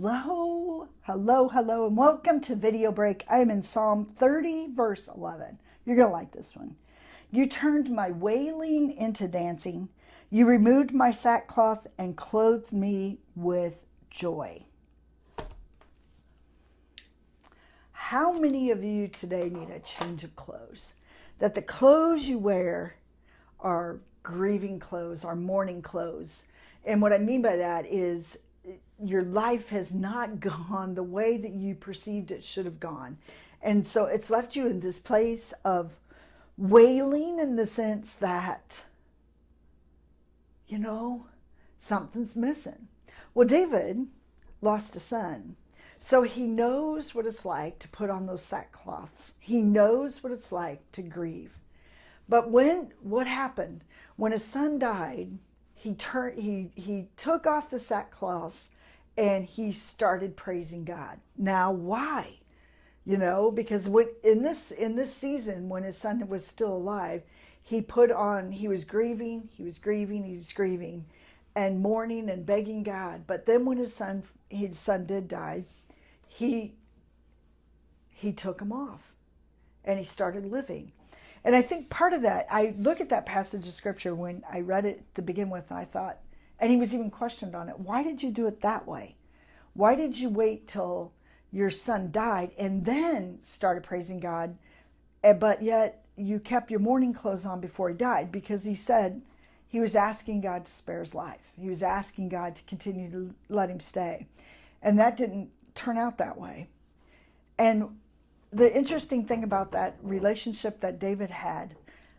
Hello, and welcome to Video Break. I am in Psalm 30, verse 11. You're going to like this one. You turned my wailing into dancing. You removed my sackcloth and clothed me with joy. How many of you today need a change of clothes? That the clothes you wear are grieving clothes, are mourning clothes. And what I mean by that is your life has not gone the way that you perceived it should have gone. And so it's left you in this place of wailing, in the sense that, something's missing. Well, David lost a son. So he knows what it's like to put on those sackcloths. He knows what it's like to grieve. But what happened? When his son died, he took off the sackcloths and he started praising God. Now, why? Because in this season, when his son was still alive, he was grieving, and mourning and begging God. But then when his son did die, he took him off and he started living. And I think part of that, I look at that passage of scripture when I read it to begin with, and I thought, and he was even questioned on it, why did you do it that way? Why did you wait till your son died and then started praising God, but yet you kept your mourning clothes on before he died? Because he said he was asking God to spare his life. He was asking God to continue to let him stay. And that didn't turn out that way. And the interesting thing about that relationship that David had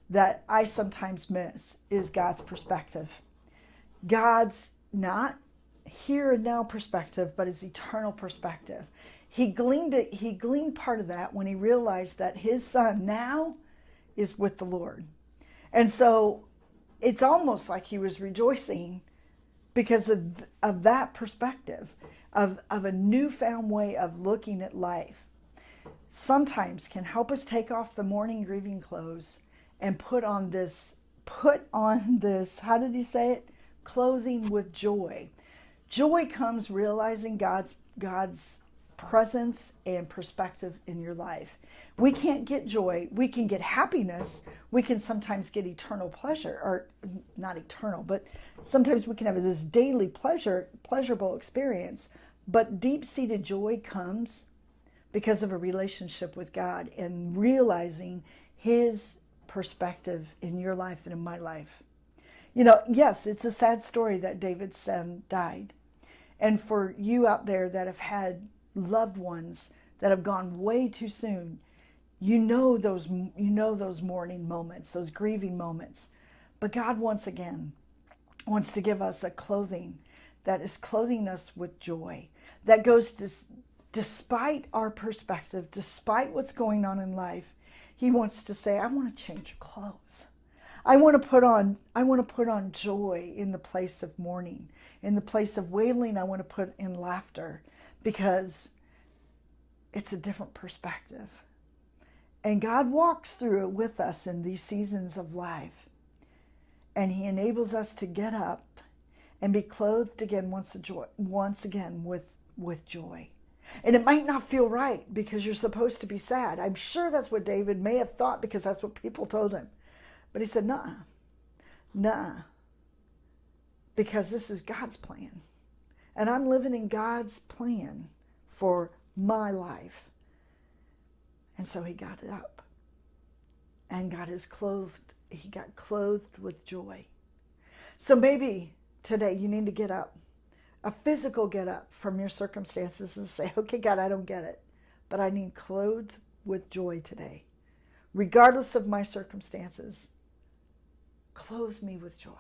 that I sometimes miss is God's perspective. God's not here and now perspective, but his eternal perspective. He gleaned part of that when he realized that his son now is with the Lord. And so it's almost like he was rejoicing because of that perspective, of a newfound way of looking at life. Sometimes can help us take off the mourning, grieving clothes and put on this, how did he say it? Clothing with joy. Joy comes realizing God's presence and perspective in your life. We can't get joy. We can get happiness. We can sometimes get eternal pleasure, or not eternal, but sometimes we can have this daily pleasurable experience. But deep-seated joy comes because of a relationship with God and realizing his perspective in your life and in my life. Yes, it's a sad story that David's son died. And for you out there that have had loved ones that have gone way too soon, those mourning moments, those grieving moments. But God once again wants to give us a clothing that is clothing us with joy, that goes despite our perspective, despite what's going on in life. He wants to say, I want to change your clothes. I want to put on joy in the place of mourning. In the place of wailing, I want to put in laughter, because it's a different perspective. And God walks through it with us in these seasons of life. And he enables us to get up and be clothed again once again with joy. And it might not feel right because you're supposed to be sad. I'm sure that's what David may have thought, because that's what people told him. But he said, nah, because this is God's plan. And I'm living in God's plan for my life. And so he got up and he got clothed with joy. So maybe today you need to get up, a physical get up from your circumstances, and say, okay, God, I don't get it, but I need clothed with joy today. Regardless of my circumstances, clothe me with joy.